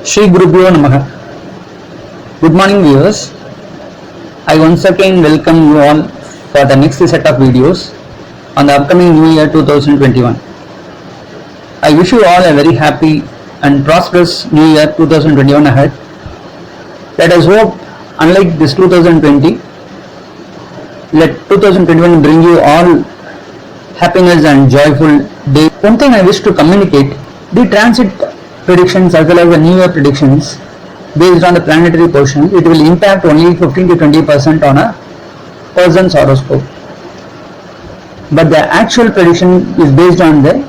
Shri Gurubhyo Namaha. Good morning viewers. I once again welcome you all for the next set of videos on the upcoming New Year 2021. I wish you all a very happy and prosperous New Year 2021 ahead. Let us hope, unlike this 2020, let 2021 bring you all happiness and joyful day. One thing I wish to communicate, the transit predictions as well as the New Year predictions based on the planetary portion, it will impact only 15 to 20% on a person's horoscope. But the actual prediction is based on the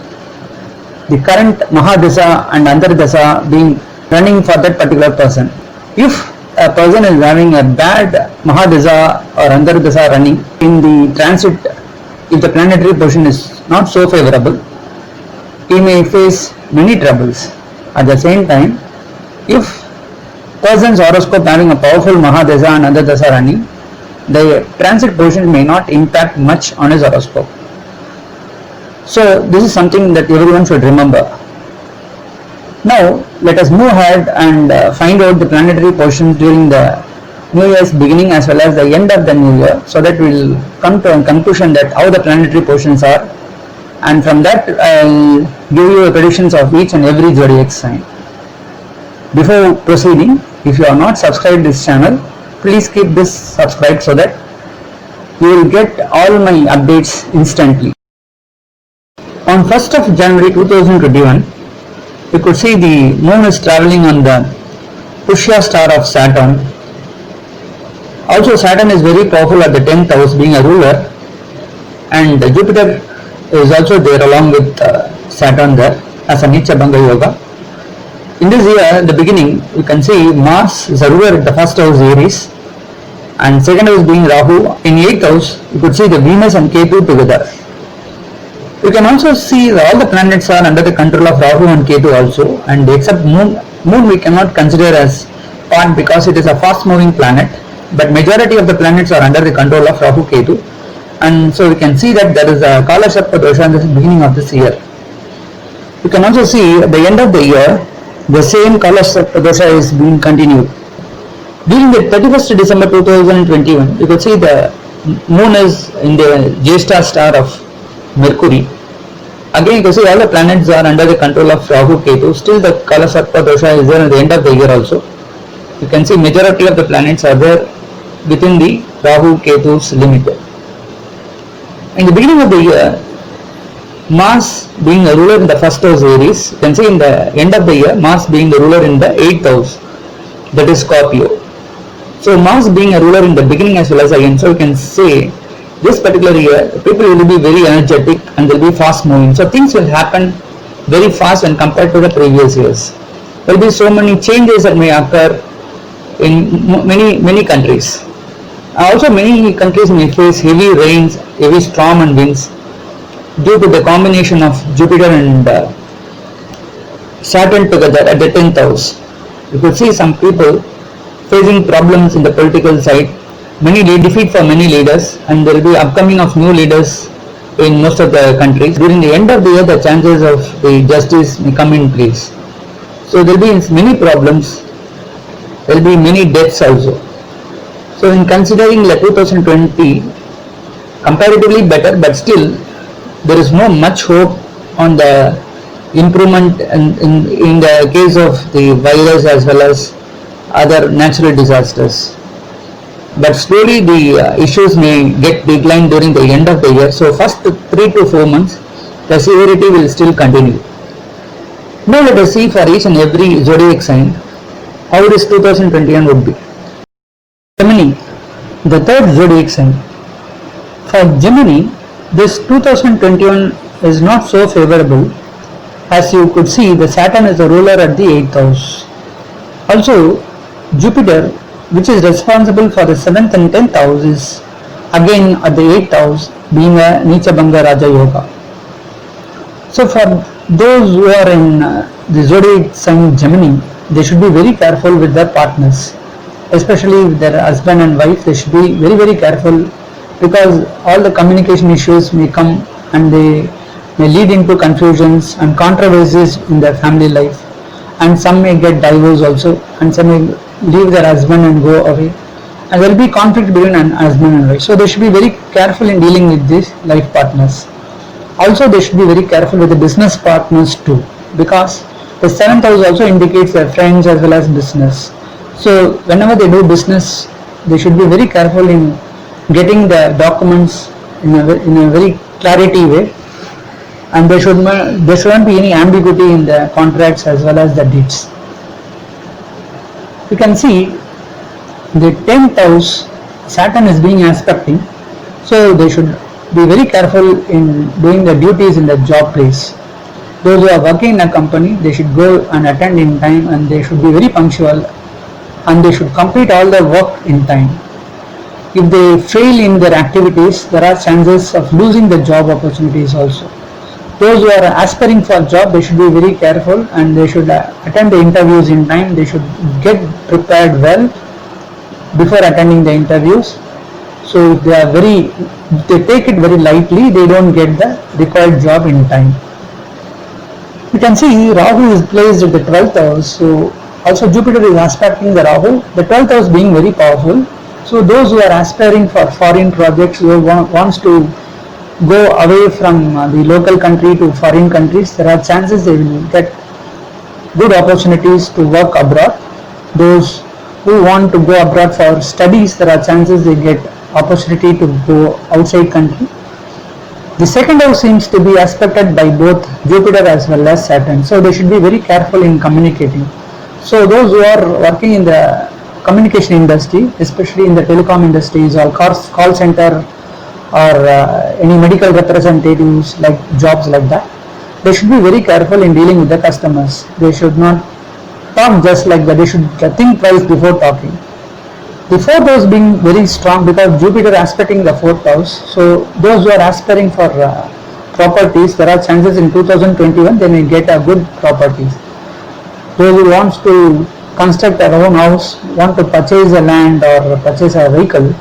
current Mahadesa and Antardesa being running for that particular person. If a person is having a bad Mahadesa or Antardesa running in the transit, if the planetary portion is not so favorable, he may face many troubles. At the same time, if person's horoscope having a powerful Mahadesa and Antardesa running, the transit portion may not impact much on his horoscope. So this is something that everyone should remember. Now let us move ahead and find out the planetary portions during the New Year's beginning as well as the end of the New Year, so that we will come to a conclusion that how the planetary portions are, and from that I will give you the predictions of each and every zodiac sign. Before proceeding, if you are not subscribed to this channel, please keep this subscribed so that you will get all my updates instantly. On 1st of January 2021, you could see the moon is travelling on the Pushya star of Saturn. Also Saturn is very powerful at the 10th house, being a ruler, and Jupiter is also there along with Saturn there as a Nicha Banga Yoga. In this year, the beginning, you can see Mars is a ruler at the first house Aries, and second house being Rahu. In 8th house, you could see the Venus and Kethu together. You can also see that all the planets are under the control of Rahu and Kethu also, and except Moon we cannot consider as part because it is a fast moving planet, but majority of the planets are under the control of Rahu Kethu, and so we can see that there is a Kala Sarpa dosha in the beginning of this year. You can also see at the end of the year, the same Kala Sarpa dosha is being continued. During the 31st December 2021, you could see the moon is in the Jyeshtha star of Mercury. Again you can see all the planets are under the control of Rahu Kethu. Still the Kala Sarpa dosha is there at the end of the year also. You can see majority of the planets are there within the Rahu Kethu's limit. In the beginning of the year, Mars being a ruler in the first house Aries, you can see in the end of the year, Mars being the ruler in the 8th house, that is Scorpio. So Mars being a ruler in the beginning as well as the end, so you can say this particular year, people will be very energetic and they will be fast moving. So things will happen very fast when compared to the previous years. There will be so many changes that may occur in many countries. Also many countries may face heavy rains, heavy storm and winds due to the combination of Jupiter and Saturn together at the 10th house. You could see some people facing problems in the political side, many defeat for many leaders, and there will be upcoming of new leaders in most of the countries. During the end of the year, the chances of the justice may come in place. So there will be many problems, there will be many deaths also. So in considering the 2020 comparatively better, but still there is no much hope on the improvement in the case of the virus as well as other natural disasters. But slowly the issues may get declined during the end of the year. So first 3 to 4 months, the severity will still continue. Now let us see for each and every zodiac sign how this 2021 would be. Gemini, the third zodiac sign. For Gemini, this 2021 is not so favorable. As you could see, the Saturn is the ruler at the 8th house. Also, Jupiter, which is responsible for the 7th and 10th house, is again at the 8th house, being a Nicha Banga Raja Yoga. So for those who are in the zodiac sign Gemini, they should be very careful with their partners, especially with their husband and wife. They should be very careful because all the communication issues may come and they may lead into confusions and controversies in their family life. and some may get divorced also, and some may leave their husband and go away, and there will be conflict between an husband and wife. So they should be very careful in dealing with these life partners. Also they should be very careful with the business partners too, because the 7th house also indicates their friends as well as business. So whenever they do business, they should be very careful in getting the documents in a very clarity way, and there shouldn't be any ambiguity in the contracts as well as the deeds. You can see the 10th house, Saturn is being aspecting, so they should be very careful in doing the duties in the job place. Those who are working in a company, they should go and attend in time, and they should be very punctual, and they should complete all their work in time. If they fail in their activities, there are chances of losing the job opportunities also. Those who are aspiring for a job, they should be very careful, and they should attend the interviews in time. They should get prepared well before attending the interviews. So if they take it very lightly, they don't get the required job in time. You can see Rahu is placed at the 12th house, so also Jupiter is aspecting the Rahu, the 12th house being very powerful. So those who are aspiring for foreign projects, who wants to go away from the local country to foreign countries, there are chances they will get good opportunities to work abroad. Those who want to go abroad for studies, there are chances they get opportunity to go outside country. The 2nd house seems to be aspected by both Jupiter as well as Saturn, so they should be very careful in communicating. So those who are working in the communication industry, especially in the telecom industries or call center or any medical representatives, like jobs like that, they should be very careful in dealing with the customers. They should not talk just like that. They should think twice before talking. The 4th house being very strong because Jupiter aspecting the 4th house. So those who are aspiring for properties, there are chances in 2021 they may get a good properties. Those who wants to construct their own house, want to purchase a land or purchase a vehicle,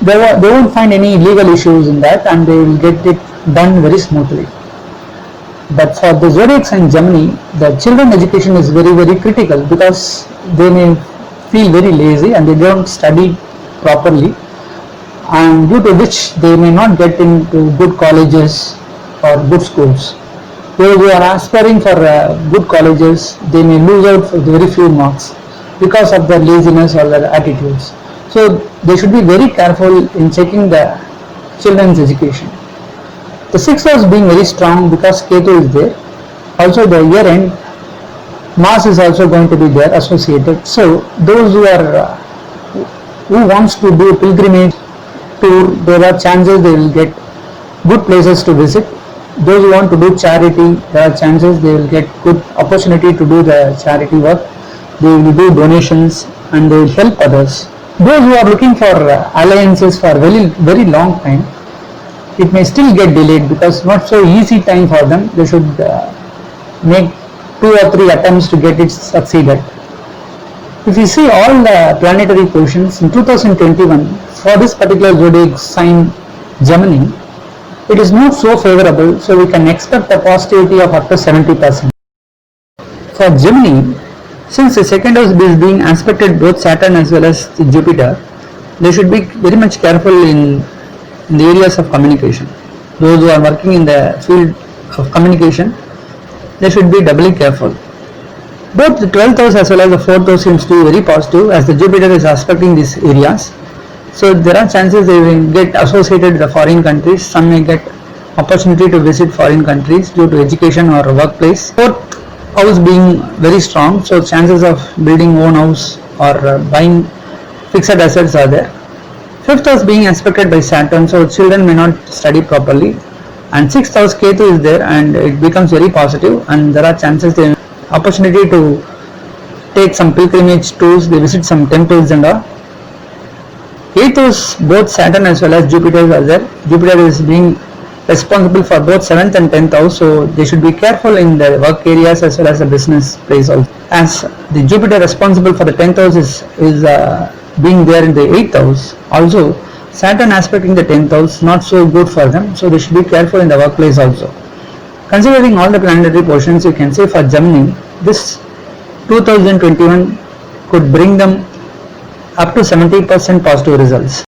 they won't find any legal issues in that, and they will get it done very smoothly. But for the zodiac sign Gemini, the children education is very, very critical, because they may feel very lazy and they don't study properly, and due to which they may not get into good colleges or good schools. Those who are aspiring for good colleges, they may lose out for very few marks because of their laziness or their attitudes. So they should be very careful in checking the children's education. The 6th house being very strong because Kethu is there. Also the year end, Mars is also going to be there associated. So those who wants to do a pilgrimage tour, there are chances they will get good places to visit. Those who want to do charity, there are chances they will get good opportunity to do the charity work. They will do donations and they will help others. Those who are looking for alliances for very, very long time, it may still get delayed because not so easy time for them. They should make 2 or 3 attempts to get it succeeded. If you see all the planetary positions in 2021 for this particular zodiac sign Gemini, it is not so favorable, so we can expect a positivity of up to 70%. For Gemini, since the 2nd house is being aspected both Saturn as well as Jupiter, they should be very much careful in the areas of communication. Those who are working in the field of communication, they should be doubly careful. Both the 12th house as well as the 4th house seems to be very positive, as the Jupiter is aspecting these areas. So there are chances they will get associated with the foreign countries. Some may get opportunity to visit foreign countries due to education or workplace. 4th house being very strong, so chances of building own house or buying fixed assets are there. 5th house being aspected by Saturn, so children may not study properly. And 6th house Kethu is there, and it becomes very positive, and there are chances they opportunity to take some pilgrimage tours, they visit some temples and all. 8th house, both Saturn as well as Jupiter are there. Jupiter is being responsible for both 7th and 10th house, so they should be careful in the work areas as well as the business place also. As the Jupiter responsible for the 10th house is being there in the 8th house, also Saturn aspecting the 10th house, not so good for them, so they should be careful in the workplace also. Considering all the planetary positions, you can say for Gemini, this 2021 could bring them up to 70% positive results.